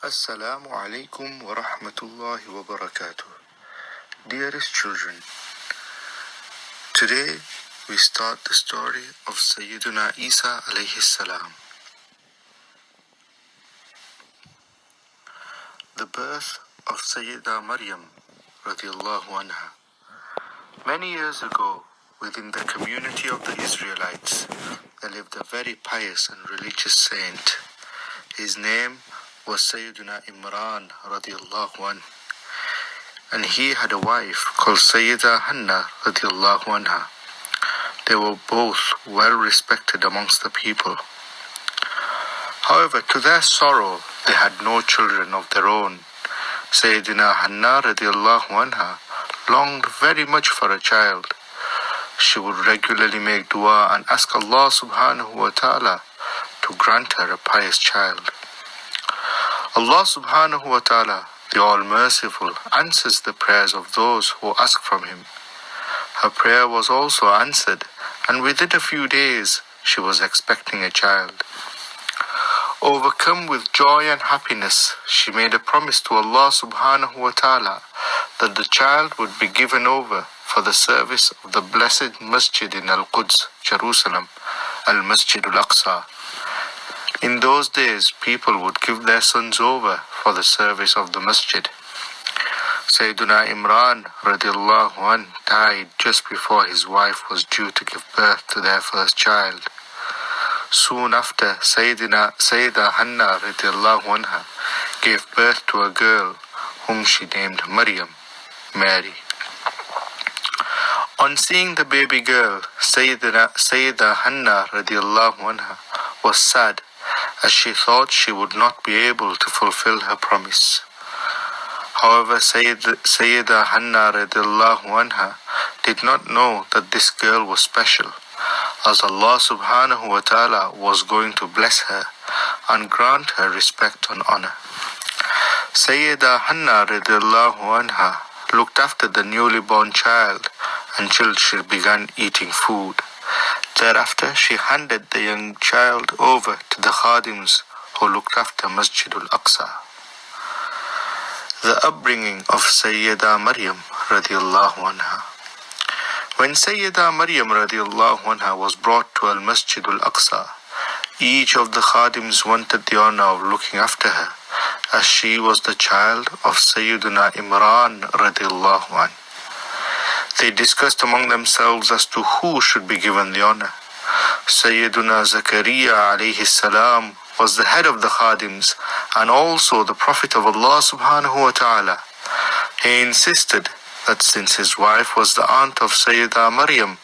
Assalamu alaikum wa rahmatullahi wa barakatuh. Dearest children, today we start the story of Sayyiduna Issa alayhi salam. The birth of Sayyida Maryam radiallahu anha. Many years ago, within the community of the Israelites, there lived a very pious and religious saint. His name was Sayyiduna Imran radiallahu anhu. And he had a wife called Sayyida Hanna radiallahu anha. They were both well respected amongst the people. However, to their sorrow, they had no children of their own. Sayyidina Hanna radiallahu anha longed very much for a child. She would regularly make dua and ask Allah subhanahu wa ta'ala to grant her a pious child. Allah subhanahu wa ta'ala, the All-Merciful, answers the prayers of those who ask from Him. Her prayer was also answered, and within a few days she was expecting a child. Overcome with joy and happiness, she made a promise to Allah subhanahu wa ta'ala that the child would be given over for the service of the blessed masjid in Al-Quds, Jerusalem, Al-Masjid Al-Aqsa. In those days, people would give their sons over for the service of the masjid. Sayyiduna Imran radiallahu anh died just before his wife was due to give birth to their first child. Soon after, Sayyida Hanna radiallahu anha gave birth to a girl whom she named Maryam, Mary. On seeing the baby girl, Sayyida Hanna radiallahu anha was sad, as she thought she would not be able to fulfill her promise. However, Sayyida Hanna radiallahu anha did not know that this girl was special, as Allah subhanahu wa ta'ala was going to bless her and grant her respect and honor. Sayyida Hanna radiallahu anha looked after the newly born child until she began eating food. Thereafter, she handed the young child over to the khadims who looked after Masjid Al-Aqsa. The upbringing of Sayyida Maryam radiallahu anha. When Sayyida Maryam radiallahu anha was brought to Al-Masjid Al-Aqsa, each of the khadims wanted the honor of looking after her, as she was the child of Sayyiduna Imran radiallahu anha. They discussed among themselves as to who should be given the honor. Sayyiduna Zakaria alayhi salam was the head of the khadims and also the Prophet of Allah subhanahu wa ta'ala. He insisted that since his wife was the aunt of Sayyida Maryam,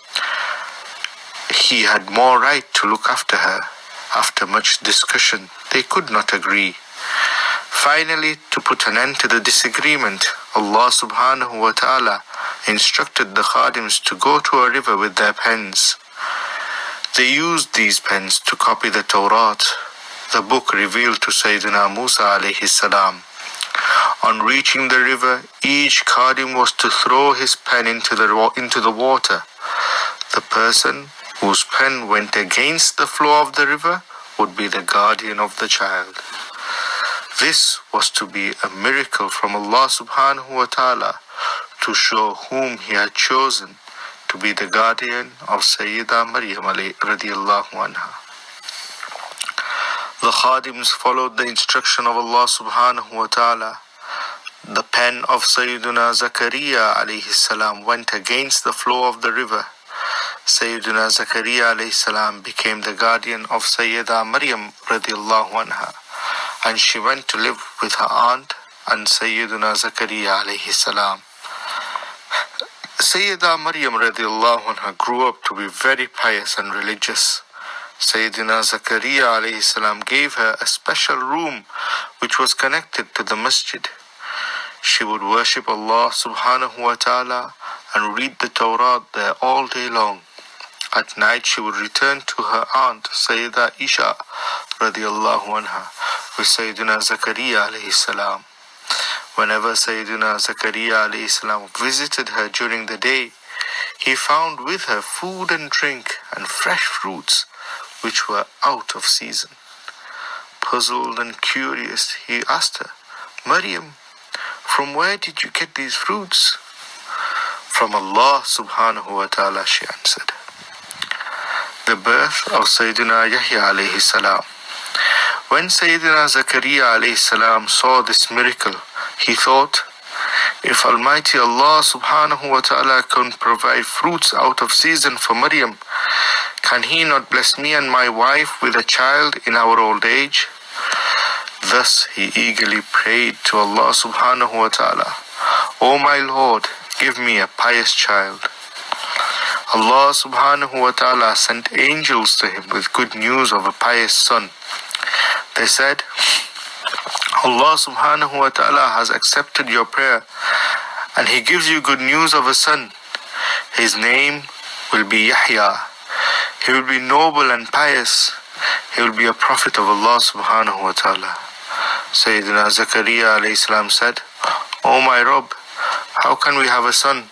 he had more right to look after her. After much discussion, they could not agree. Finally, to put an end to the disagreement, Allah subhanahu wa ta'ala instructed the khadims to go to a river with their pens. They used these pens to copy the Torah, the book revealed to Sayyidina Musa alayhi salam. On reaching the river, each khadim was to throw his pen into the water. The person whose pen went against the flow of the river would be the guardian of the child. This was to be a miracle from Allah subhanahu wa ta'ala to show whom He had chosen to be the guardian of Sayyida Maryam radiallahu anha. The khadims followed the instruction of Allah subhanahu wa ta'ala. The pen of Sayyiduna Zakaria alayhi salam went against the flow of the river. Sayyiduna Zakaria alayhi salam became the guardian of Sayyida Maryam radiallahu anha, and she went to live with her aunt and Sayyiduna Zakaria alayhi salam. Sayyida Maryam radiallahu anha grew up to be very pious and religious. Sayyidina Zakaria alayhi salam gave her a special room which was connected to the masjid. She would worship Allah subhanahu wa ta'ala and read the Torah there all day long. At night she would return to her aunt Sayyida Issa radiallahu anha with Sayyidina Zakaria alayhi salam. Whenever Sayyidina Zakaria alayhi salam visited her during the day, he found with her food and drink and fresh fruits which were out of season. puzzled and curious, he asked her, Maryam, from where did you get these fruits? From Allah subhanahu wa ta'ala, she answered. The birth of Sayyidina Yahya alayhi salam. When Sayyidina Zakaria alayhi salam saw this miracle, he thought, if Almighty Allah subhanahu wa ta'ala can provide fruits out of season for Maryam, can He not bless me and my wife with a child in our old age? Thus he eagerly prayed to Allah subhanahu wa ta'ala, O my Lord, give me a pious child. Allah subhanahu wa ta'ala sent angels to him with good news of a pious son. They said, Allah subhanahu wa ta'ala has accepted your prayer and He gives you good news of a son. His name will be Yahya. He will be noble and pious. He will be a prophet of Allah subhanahu wa ta'ala. Sayyidina Zakaria alayhi salam said, O my Rabb, how can we have a son?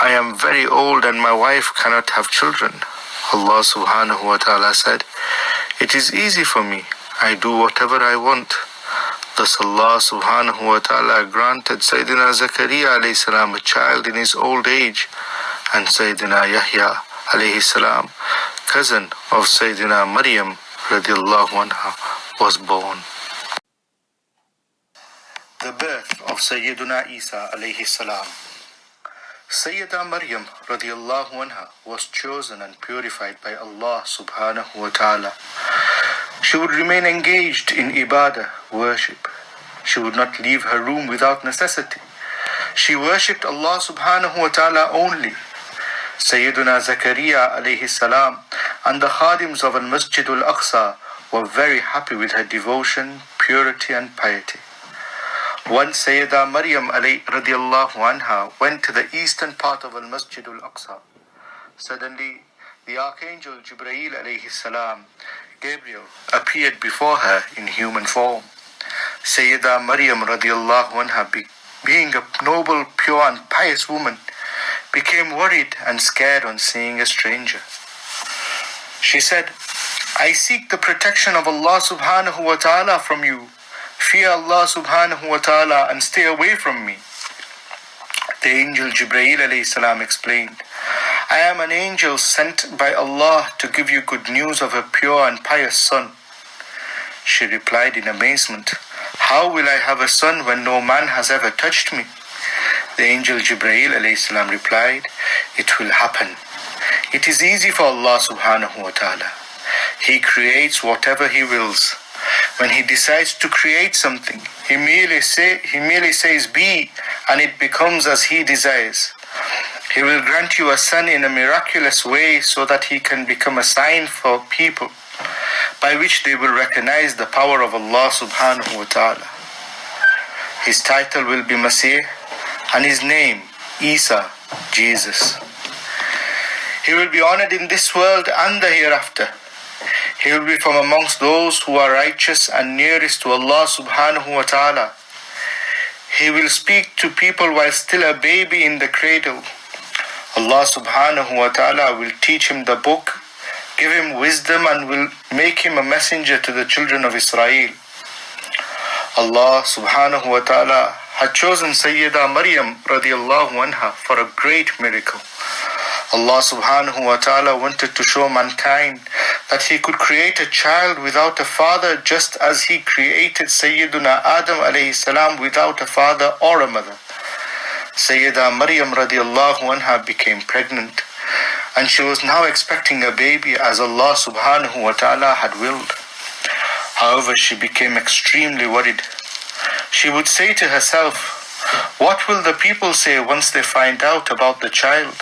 I am very old and my wife cannot have children. Allah subhanahu wa ta'ala said, it is easy for me. I do whatever I want. Thus Allah subhanahu wa ta'ala granted Sayyidina Zakaria alayhi salam a child in his old age, and Sayyidina Yahya alayhi salam, cousin of Sayyidina Maryam radiallahu anha, was born. The birth of Sayyidina Issa alayhi salam. Sayyida Maryam radiallahu anha was chosen and purified by Allah subhanahu wa ta'ala. She would remain engaged in ibadah, worship. She would not leave her room without necessity. She worshipped Allah subhanahu wa ta'ala only. Sayyiduna Zakaria alayhi salam and the khadims of al-Masjid al-Aqsa were very happy with her devotion, purity and piety. Once Sayyida Maryam radiallahu anha went to the eastern part of al-Masjid al-Aqsa. Suddenly, the Archangel Jibreel alayhi salam, Gabriel, appeared before her in human form. Sayyida Maryam radiallahu anha, being a noble, pure and pious woman, became worried and scared on seeing a stranger. She said, I seek the protection of Allah subhanahu wa ta'ala from you. Fear Allah subhanahu wa ta'ala and stay away from me. The angel Jibreel alayhi salam explained, I am an angel sent by Allah to give you good news of a pure and pious son. She replied in amazement, how will I have a son when no man has ever touched me? The angel Jibreel alayhi salam replied, it will happen. It is easy for Allah subhanahu wa ta'ala. He creates whatever He wills. When He decides to create something, He merely says be, and it becomes as He desires. He will grant you a son in a miraculous way so that he can become a sign for people, by which they will recognize the power of Allah subhanahu wa ta'ala. His title will be Masih, and his name, Issa, Jesus. He will be honored in this world and the hereafter. He will be from amongst those who are righteous and nearest to Allah subhanahu wa ta'ala. He will speak to people while still a baby in the cradle. Allah subhanahu wa ta'ala will teach him the book, give him wisdom and will make him a messenger to the children of Israel. Allah subhanahu wa ta'ala had chosen Sayyida Maryam radiallahu anha for a great miracle. Allah subhanahu wa ta'ala wanted to show mankind that He could create a child without a father, just as He created Sayyiduna Adam alayhi salam without a father or a mother. Sayyida Maryam radiallahu anha became pregnant, and she was now expecting a baby as Allah subhanahu wa ta'ala had willed. However, she became extremely worried. She would say to herself, what will the people say once they find out about the child?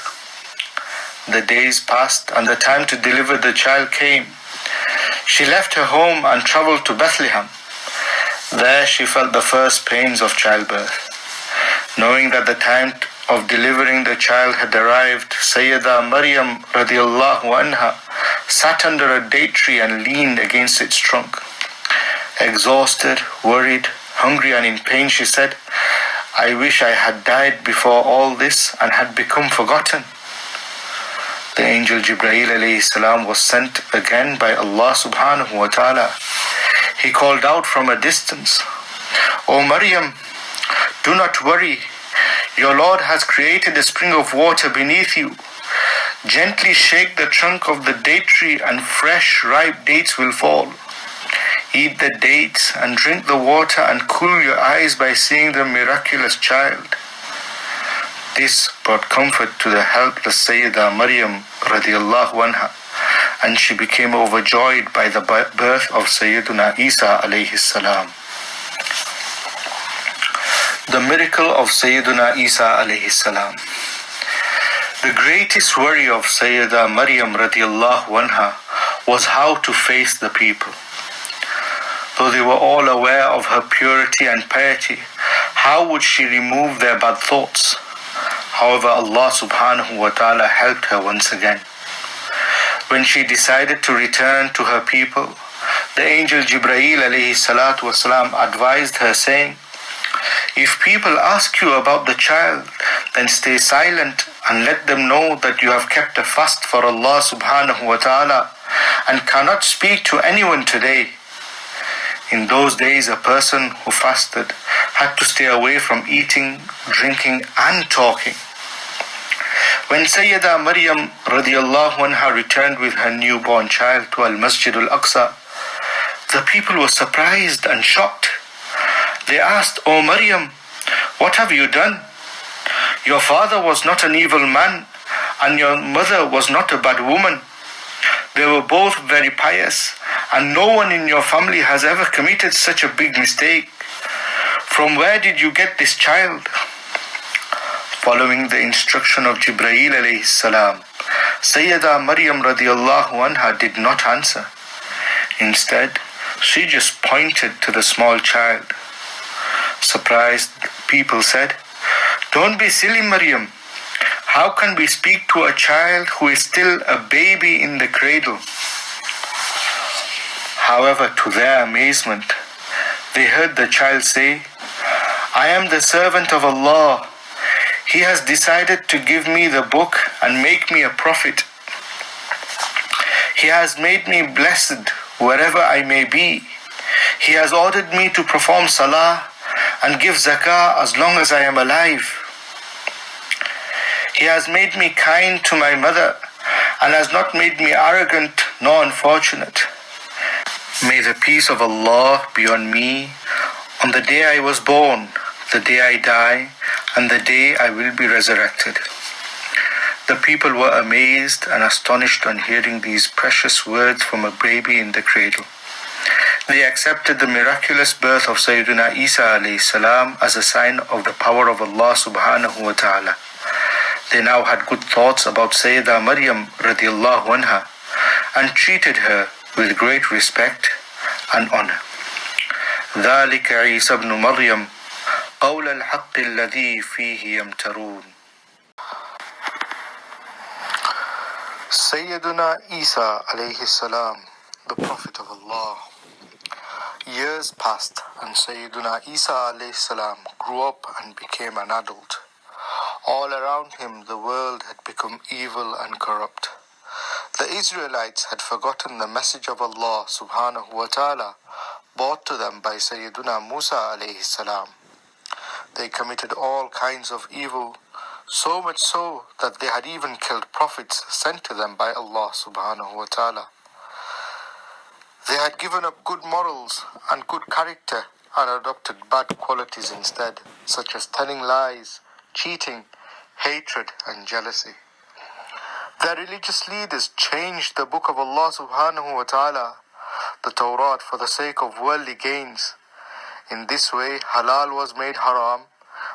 The days passed and the time to deliver the child came. She left her home and traveled to Bethlehem. There she felt the first pains of childbirth. Knowing that the time of delivering the child had arrived, Sayyida Maryam radiallahu anha sat under a date tree and leaned against its trunk. Exhausted, worried, hungry and in pain, she said, I wish I had died before all this and had become forgotten. The angel Jibreel alayhi salam was sent again by Allah subhanahu wa ta'ala. he called out from a distance, "O Maryam, do not worry. Your Lord has created a spring of water beneath you. Gently shake the trunk of the date tree and fresh, ripe dates will fall. Eat the dates and drink the water and cool your eyes by seeing the miraculous child." This brought comfort to the helpless Sayyidah Maryam radiallahu anha, and she became overjoyed by the birth of Sayyiduna Isa alayhi salam. The miracle of Sayyiduna Isa alayhi salam. The greatest worry of Sayyidah Maryam radiallahu anha was how to face the people. Though they were all aware of her purity and piety, how would she remove their bad thoughts? However, Allah subhanahu wa ta'ala helped her once again. When she decided to return to her people, the angel Jibreel alayhi salatu wasalam advised her, saying, "If people ask you about the child, then stay silent and let them know that you have kept a fast for Allah subhanahu wa ta'ala and cannot speak to anyone today." In those days, a person who fasted had to stay away from eating, drinking, and talking. When Sayyidah Maryam radiallahu anha returned with her newborn child to Al-Masjid Al-Aqsa, the people were surprised and shocked. They asked, "O Maryam, what have you done? Your father was not an evil man, and your mother was not a bad woman. They were both very pious, and no one in your family has ever committed such a big mistake. From where did you get this child?" Following the instruction of Jibreel alayhi salam, Sayyidah Maryam radiallahu anha did not answer. Instead, she just pointed to the small child. Surprised people said, "Don't be silly, Maryam. How can we speak to a child who is still a baby in the cradle?" However, to their amazement, they heard the child say, "I am the servant of Allah. He has decided to give me the book and make me a prophet. He has made me blessed wherever I may be. He has ordered me to perform salah and give zakah as long as I am alive. He has made me kind to my mother and has not made me arrogant nor unfortunate. May the peace of Allah be on me on the day I was born, the day I die, and the day I will be resurrected." The people were amazed and astonished on hearing these precious words from a baby in the cradle. They accepted the miraculous birth of Sayyidina Isa alayhi salam as a sign of the power of Allah subhanahu wa ta'ala. They now had good thoughts about Sayyidah Maryam radiallahu anha and treated her with great respect and honor. ذَلِكَ عِيسَى ابْنُ مَرْيَمَ قَوْلَ الْحَقِّ الَّذِي فِيهِ يَمْتَرُونَ. Sayyiduna Isa alayhi salam, the Prophet of Allah. Years passed and Sayyiduna Isa alayhi salam grew up and became an adult. All around him the world had become evil and corrupt. The Israelites had forgotten the message of Allah subhanahu wa ta'ala brought to them by Sayyiduna Musa alayhi salam. They committed all kinds of evil, so much so that they had even killed prophets sent to them by Allah subhanahu wa ta'ala. They had given up good morals and good character and adopted bad qualities instead, such as telling lies, cheating, hatred and jealousy. Their religious leaders changed the book of Allah subhanahu wa ta'ala, the Torah, for the sake of worldly gains. In this way, halal was made haram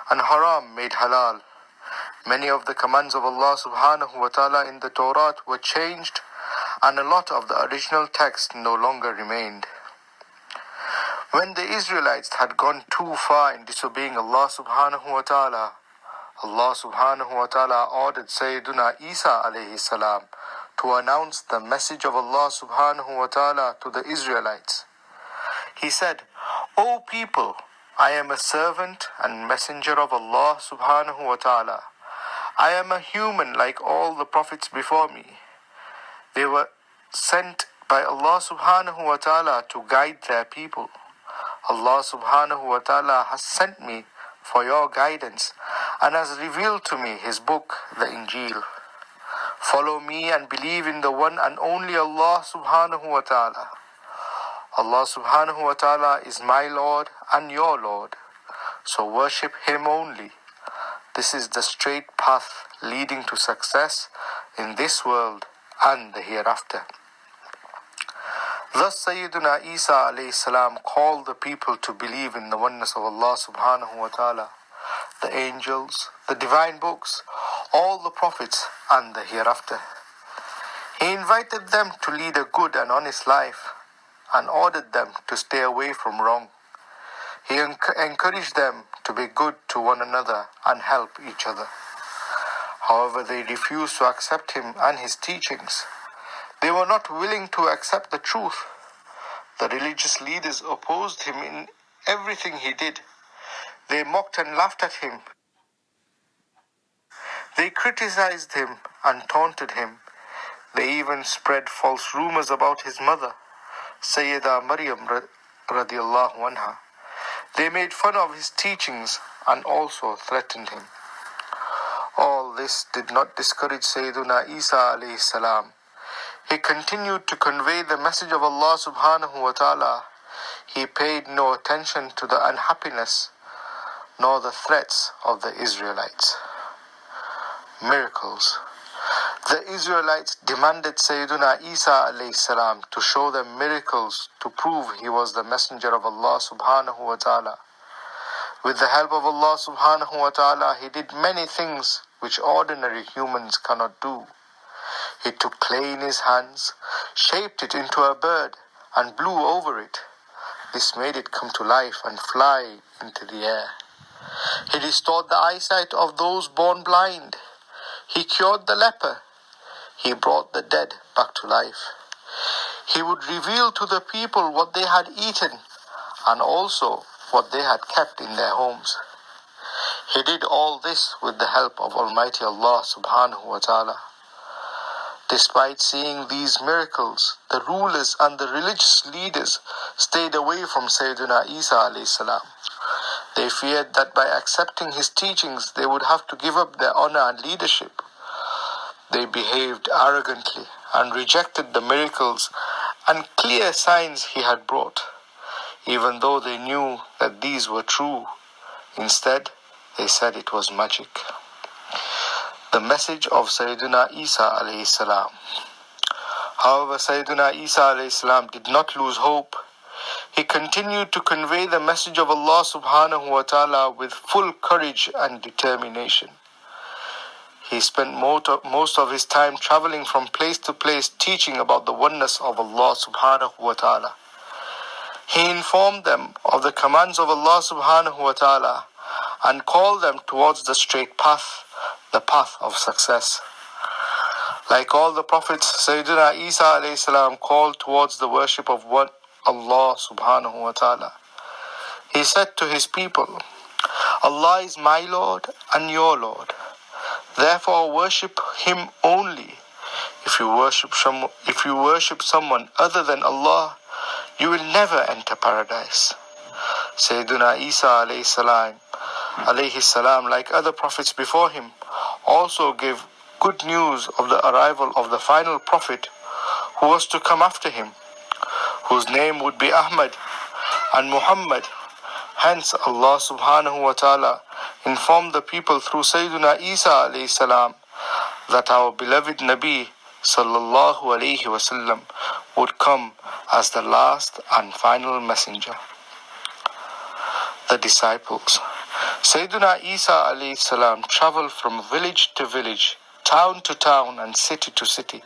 and haram made halal. Many of the commands of Allah subhanahu wa ta'ala in the Torah were changed, and a lot of the original text no longer remained. When the Israelites had gone too far in disobeying Allah subhanahu wa ta'ala, Allah subhanahu wa ta'ala ordered Sayyiduna Isa alayhi salam to announce the message of Allah subhanahu wa ta'ala to the Israelites. He said, "O people, I am a servant and messenger of Allah subhanahu wa ta'ala. I am a human like all the prophets before me. They were sent by Allah subhanahu wa ta'ala to guide their people. Allah subhanahu wa ta'ala has sent me for your guidance and has revealed to me His book, the Injil. Follow me and believe in the one and only Allah subhanahu wa ta'ala. Allah subhanahu wa ta'ala is my Lord and your Lord, so worship Him only. This is the straight path leading to success in this world and the hereafter. Thus Sayyiduna Isa alayhi salam called the people to believe in the oneness of Allah subhanahu wa ta'ala, the angels, the divine books, all the prophets and the hereafter. He invited them to lead a good and honest life and ordered them to stay away from wrong. He encouraged them to be good to one another and help each other. However, they refused to accept him and his teachings. They were not willing to accept the truth. The religious leaders opposed him in everything he did. They mocked and laughed at him. They criticized him and taunted him. They even spread false rumors about his mother, Sayyida Maryam radiallahu anha. They made fun of his teachings and also threatened him. All this did not discourage Sayyiduna Isa alayhi salam. He continued to convey the message of Allah subhanahu wa ta'ala. He paid no attention to the unhappiness nor the threats of the Israelites. Miracles. The Israelites demanded Sayyiduna Isa alayhi salam to show them miracles to prove he was the messenger of Allah subhanahu wa ta'ala. With the help of Allah subhanahu wa ta'ala, he did many things which ordinary humans cannot do. He took clay in his hands, shaped it into a bird, and blew over it. This made it come to life and fly into the air. He restored the eyesight of those born blind. He cured the leper. He brought the dead back to life. He would reveal to the people what they had eaten and also what they had kept in their homes. He did all this with the help of Almighty Allah subhanahu wa ta'ala. Despite seeing these miracles, the rulers and the religious leaders stayed away from Sayyiduna Isa alayhi salam. They feared that by accepting his teachings, they would have to give up their honor and leadership. They behaved arrogantly and rejected the miracles and clear signs he had brought, even though they knew that these were true. Instead, they said it was magic. The message of Sayyiduna Isa alayhi salam. However, Sayyiduna Isa alayhi salam did not lose hope. He continued to convey the message of Allah subhanahu wa ta'ala with full courage and determination. He spent most of his time traveling from place to place teaching about the oneness of Allah subhanahu wa ta'ala. He informed them of the commands of Allah subhanahu wa ta'ala and called them towards the straight path, the path of success. Like all the prophets, Sayyidina Isa alayhi salam called towards the worship of one Allah subhanahu wa ta'ala. He said to his people, Allah is my Lord and your Lord. Therefore worship Him only. If you worship someone other than Allah, you will never enter paradise. Sayyidina Isa alayhi salam, like other prophets before him, also gave good news of the arrival of the final prophet who was to come after him, whose name would be Ahmad and Muhammad. Hence Allah subhanahu wa ta'ala informed the people through Sayyidina Isa alayhi salam that our beloved Nabi sallallahu alayhi wasallam would come as the last and final messenger. The disciples. Sayyidina Isa alayhi salam traveled from village to village, town to town and city to city,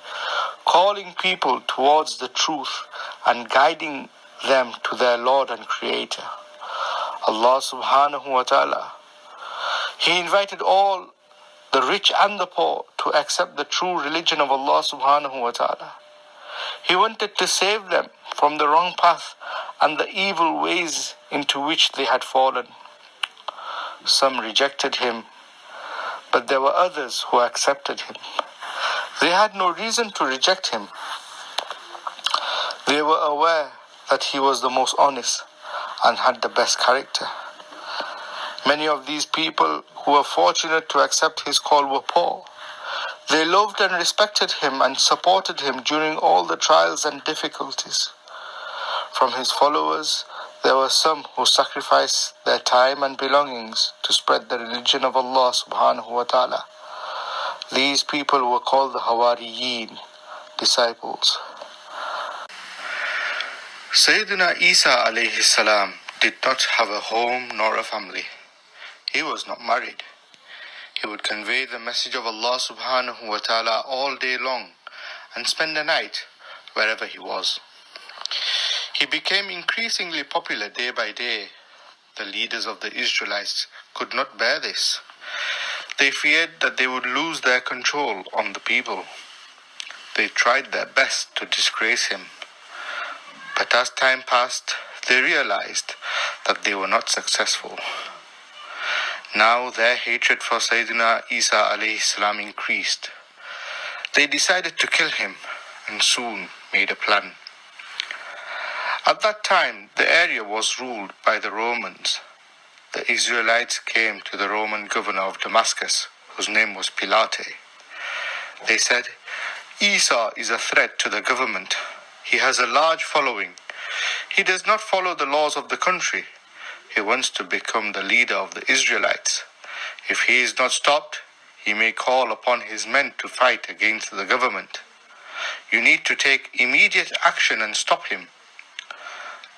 calling people towards the truth and guiding them to their Lord and Creator, Allah subhanahu wa ta'ala. He invited all, the rich and the poor, to accept the true religion of Allah subhanahu wa ta'ala. He wanted to save them from the wrong path and the evil ways into which they had fallen. Some rejected him, but there were others who accepted him. They had no reason to reject him. They were aware that he was the most honest and had the best character. Many of these people who were fortunate to accept his call were poor. They loved and respected him and supported him during all the trials and difficulties. From his followers, there were some who sacrificed their time and belongings to spread the religion of Allah subhanahu wa ta'ala. These people were called the Hawariyeen, disciples. Sayyidina Isa alayhi salam did not have a home nor a family. He was not married. He would convey the message of Allah subhanahu wa ta'ala all day long and spend the night wherever he was. He became increasingly popular day by day. The leaders of the Israelites could not bear this. They feared that they would lose their control on the people. They tried their best to disgrace him. But as time passed, they realized that they were not successful. Now their hatred for Sayyidina Isa alayhi salam increased. They decided to kill him and soon made a plan. At that time, the area was ruled by the Romans. The Israelites came to the Roman governor of Damascus, whose name was Pilate. They said, "Isa is a threat to the government. He has a large following. He does not follow the laws of the country. He wants to become the leader of the Israelites. If he is not stopped, he may call upon his men to fight against the government. You need to take immediate action and stop him."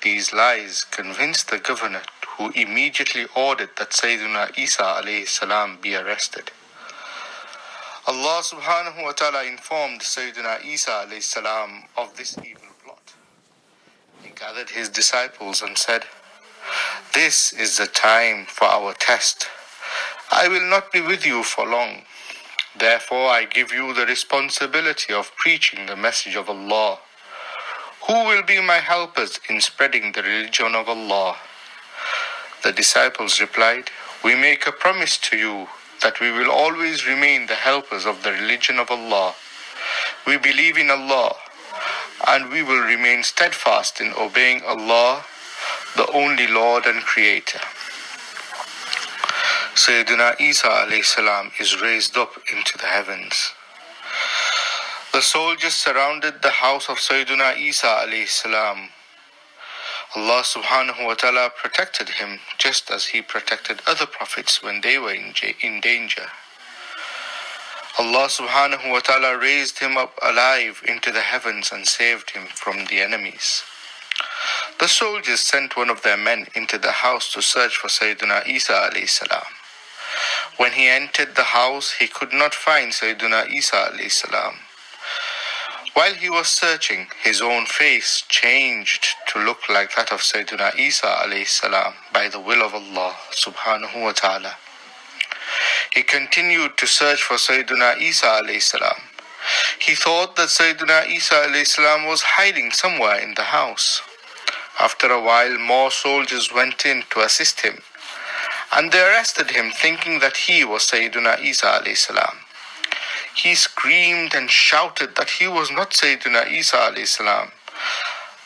These lies convinced the governor, who immediately ordered that Sayyidina Isa alayhi salam be arrested. Allah subhanahu wa ta'ala informed Sayyidina Isa alayhi salam of this evil plot. He gathered his disciples and said, "This is the time for our test. I will not be with you for long. Therefore I give you the responsibility of preaching the message of Allah. Who will be my helpers in spreading the religion of Allah?" The disciples replied, "We make a promise to you that we will always remain the helpers of the religion of Allah. We believe in Allah, and we will remain steadfast in obeying Allah, the only Lord and Creator." Sayyidina Isa alayhi salam is raised up into the heavens. The soldiers surrounded the house of Sayyidina Isa alayhi salam. Allah subhanahu wa ta'ala protected him just as he protected other prophets when they were in danger. Allah subhanahu wa ta'ala raised him up alive into the heavens and saved him from the enemies. The soldiers sent one of their men into the house to search for Sayyidina Isa alayhi salam. When he entered the house, he could not find Sayyidina Isa alayhi salam. While he was searching, his own face changed to look like that of Sayyidina Isa alayhi salam by the will of Allah subhanahu wa ta'ala. He continued to search for Sayyidina Isa alayhi salam. He thought that Sayyidina Isa alayhi salam was hiding somewhere in the house. After a while, more soldiers went in to assist him, and they arrested him thinking that he was Sayyidina Isa alayhi salam. He screamed and shouted that he was not Sayyidina Isa alayhi salam,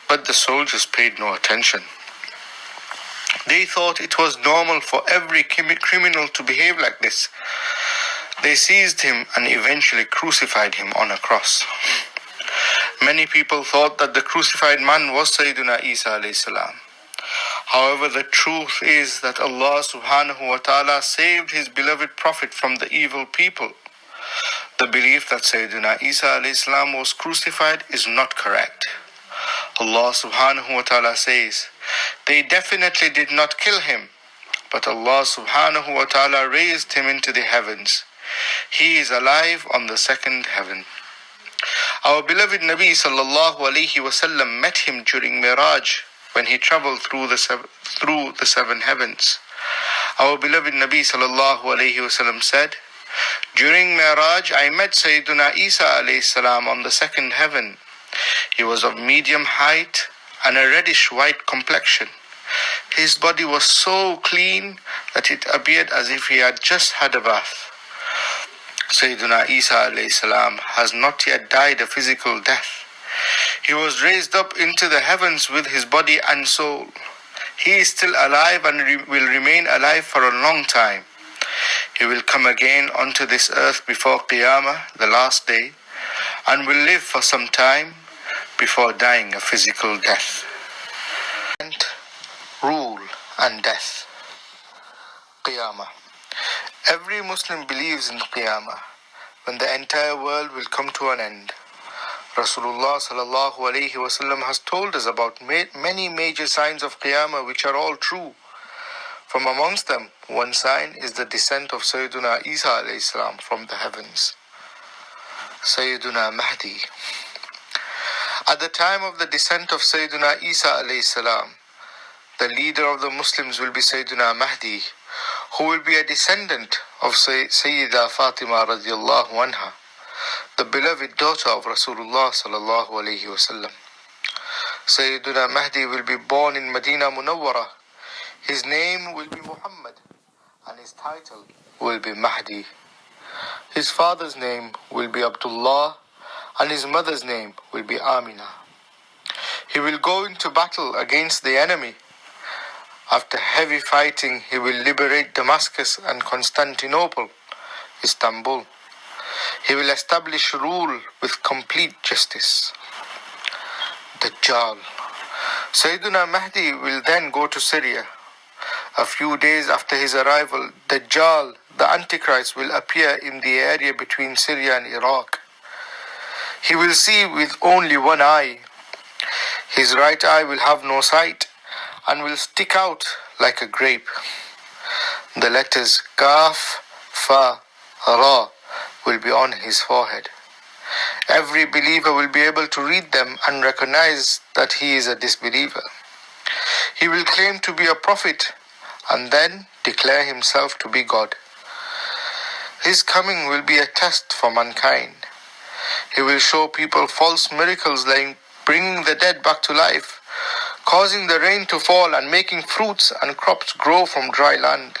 but the soldiers paid no attention. They thought it was normal for every criminal to behave like this. They seized him and eventually crucified him on a cross. Many people thought that the crucified man was Sayyidina Isa alayhi salam. However, the truth is that Allah subhanahu wa ta'ala saved his beloved prophet from the evil people. The belief that Sayyidina Isa alayhi salam was crucified is not correct. Allah subhanahu wa ta'ala says, "They definitely did not kill him, but Allah subhanahu wa ta'ala raised him into the heavens. He is alive on the second heaven." Our beloved Nabi sallallahu alayhi wasallam met him during Miraj when he traveled through the seven heavens. Our beloved Nabi sallallahu alayhi wasallam said, "During Miraj, I met Sayyidina Isa alayhi salam on the second heaven. He was of medium height and a reddish-white complexion. His body was so clean that it appeared as if he had just had a bath." Sayyidina Isa alayhi salam has not yet died a physical death. He was raised up into the heavens with his body and soul. He is still alive and will remain alive for a long time. He will come again onto this earth before Qiyamah, the last day, and will live for some time before dying a physical death. Rule and death. Qiyamah. Every Muslim believes in Qiyamah, when the entire world will come to an end. Rasulullah sallallahu alayhi wasallam has told us about many major signs of Qiyamah which are all true. From amongst them, one sign is the descent of Sayyiduna Isa alayhi salam from the heavens. Sayyiduna Mahdi. At the time of the descent of Sayyiduna Isa alayhi salam, the leader of the Muslims will be Sayyiduna Mahdi, who will be a descendant of Sayyida Fatima radiallahu anha, the beloved daughter of Rasulullah sallallahu alayhi wasallam. Sayyiduna Mahdi will be born in Medina Munawwara. His name will be Muhammad and his title will be Mahdi. His father's name will be Abdullah and his mother's name will be Amina. He will go into battle against the enemy. After heavy fighting, he will liberate Damascus and Constantinople, Istanbul. He will establish rule with complete justice. Dajjal. Sayyiduna Mahdi will then go to Syria. A few days after his arrival, Dajjal, the Antichrist, will appear in the area between Syria and Iraq. He will see with only one eye. His right eye will have no sight and will stick out like a grape. The letters Kaf, Fa, Ra will be on his forehead. Every believer will be able to read them and recognize that he is a disbeliever. He will claim to be a prophet and then declare himself to be God. His coming will be a test for mankind. He will show people false miracles like bringing the dead back to life, causing the rain to fall and making fruits and crops grow from dry land.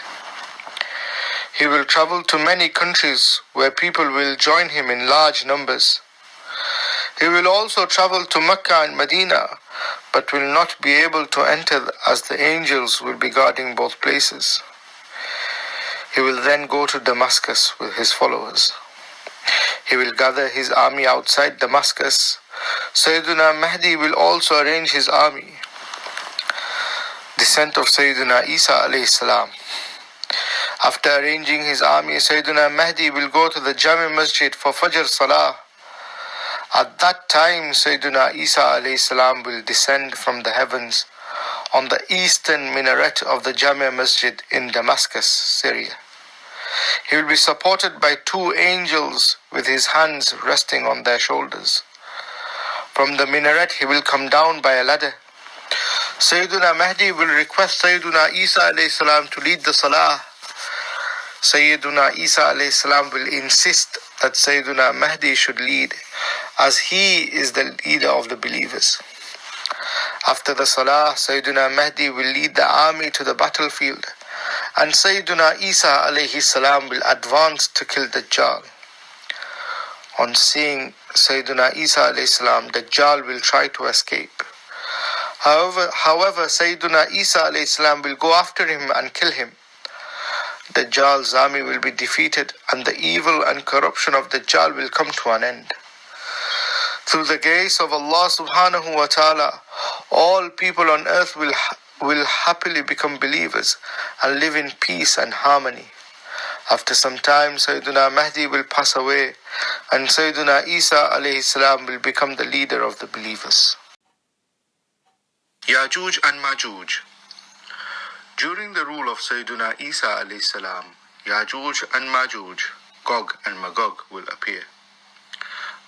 He will travel to many countries where people will join him in large numbers. He will also travel to Mecca and Medina, but will not be able to enter as the angels will be guarding both places. He will then go to Damascus with his followers. He will gather his army outside Damascus. Sayyiduna Mahdi will also arrange his army. Descent of Sayyiduna Isa alayhi salam. After arranging his army, Sayyiduna Mahdi will go to the Jami Masjid for Fajr Salah. At that time, Sayyiduna Isa alayhi salam will descend from the heavens on the eastern minaret of the Jami Masjid in Damascus, Syria. He will be supported by two angels with his hands resting on their shoulders. From the minaret, he will come down by a ladder. Sayyiduna Mahdi will request Sayyiduna Isa alayhi salam to lead the Salah. Sayyiduna Isa alayhi salam will insist that Sayyiduna Mahdi should lead, as he is the leader of the believers. After the Salah, Sayyiduna Mahdi will lead the army to the battlefield, and Sayyiduna Isa alayhi salam will advance to kill Dajjal. On seeing Sayyiduna Isa alayhi salam, Dajjal will try to escape. However, Sayyiduna Isa alayhi salam will go after him and kill him. Dajjal's army will be defeated and the evil and corruption of Dajjal will come to an end. Through the grace of Allah subhanahu wa ta'ala, all people on earth will happily become believers and live in peace and harmony. After some time, Sayyiduna Mahdi will pass away and Sayyiduna Isa alayhi salam will become the leader of the believers. Yajuj and Majuj. During the rule of Sayyiduna Isa alayhi salam, Yajuj and Majuj, Gog and Magog, will appear.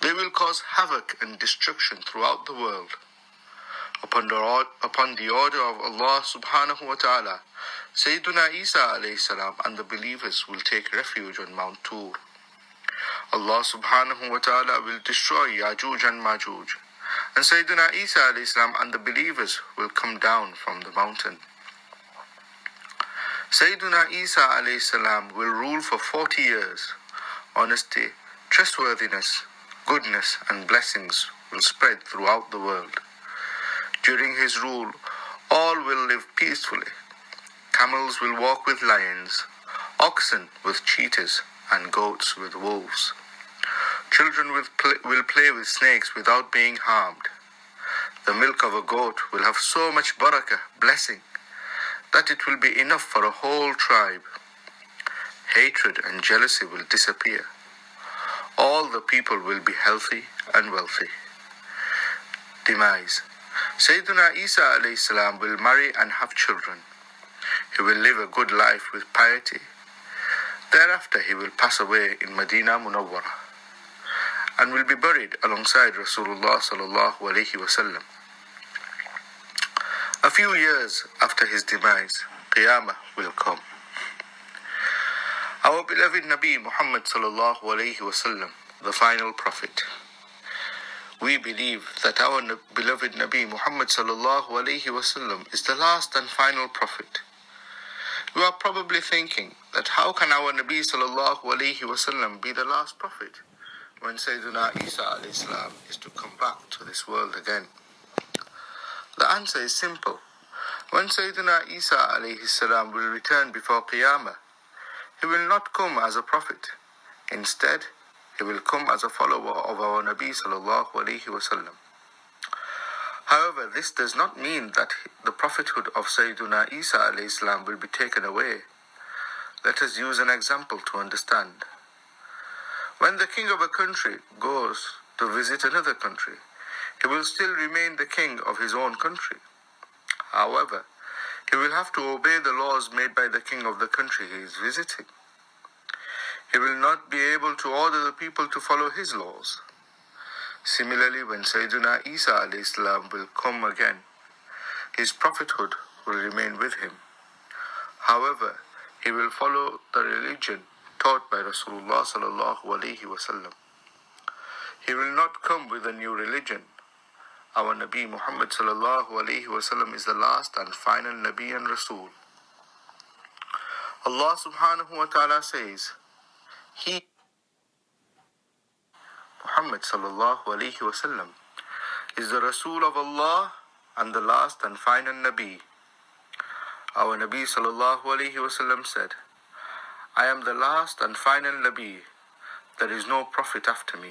They will cause havoc and destruction throughout the world. Upon the order of Allah subhanahu wa ta'ala, Sayyiduna Isa alayhi salam and the believers will take refuge on Mount Tur. Allah subhanahu wa ta'ala will destroy Yajuj and Majuj, and Sayyiduna Isa alayhi salam and the believers will come down from the mountain. Sayyiduna Isa alayhi salam will rule for 40 years. Honesty, trustworthiness, goodness and blessings will spread throughout the world. During his rule, all will live peacefully. Camels will walk with lions, oxen with cheetahs, and goats with wolves. Children will play with snakes without being harmed. The milk of a goat will have so much barakah, blessing, that it will be enough for a whole tribe. Hatred and jealousy will disappear. All the people will be healthy and wealthy. Demise. Sayyidina Isa alayhi salam will marry and have children. He will live a good life with piety. Thereafter he will pass away in Medina Munawwara and will be buried alongside Rasulullah sallallahu alayhi wasallam. A few years after his demise, Qiyamah will come. Our beloved Nabi Muhammad sallallahu alayhi wasallam, the final prophet. We believe that our beloved Nabi Muhammad sallallahu alayhi wasallam is the last and final prophet. You are probably thinking that how can our Nabi sallallahu alayhi wasallam be the last prophet when Sayyidina Isa alayhi salam is to come back to this world again? The answer is simple. When Sayyidina Isa alayhi salam will return before Qiyamah, he will not come as a prophet. Instead, he will come as a follower of our Nabi sallallahu alayhi wasallam. However, this does not mean that the prophethood of Sayyidina Isa alayhi salam will be taken away. Let us use an example to understand. When the king of a country goes to visit another country, he will still remain the king of his own country. However, he will have to obey the laws made by the king of the country he is visiting. He will not be able to order the people to follow his laws. Similarly, when Sayyidina Isa alayhi salam will come again, his prophethood will remain with him. However, he will follow the religion taught by Rasulullah sallallahu alayhi wasallam. He will not come with a new religion. Our Nabi Muhammad sallallahu alayhi wasallam is the last and final Nabi and Rasul. Allah subhanahu wa ta'ala says, He, Muhammad sallallahu alayhi wasallam, is the Rasul of Allah and the last and final Nabi. Our Nabi sallallahu alayhi wasallam said, I am the last and final Nabi. There is no prophet after me.